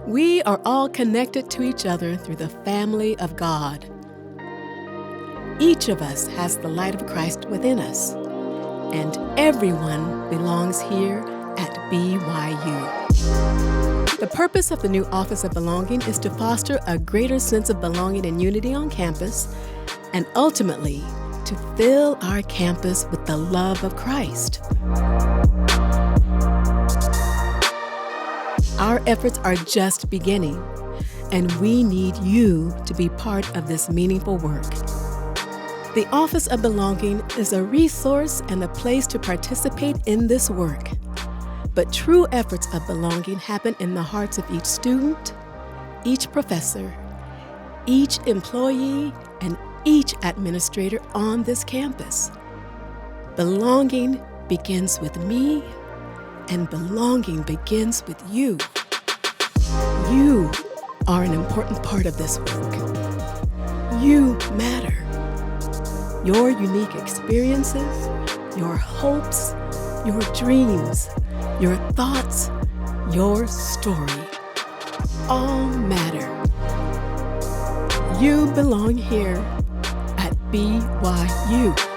We are all connected to each other through the family of God. Each of us has the light of Christ within us, and everyone belongs here at BYU. The purpose of the new Office of Belonging is to foster a greater sense of belonging and unity on campus, and ultimately, to fill our campus with the love of Christ. Our efforts are just beginning, and we need you to be part of this meaningful work. The Office of Belonging is a resource and a place to participate in this work. But true efforts of belonging happen in the hearts of each student, each professor, each employee, and each administrator on this campus. Belonging begins with me, and belonging begins with you. You are an important part of this work. You matter. Your unique experiences, your hopes, your dreams, your thoughts, your story, all matter. You belong here at BYU.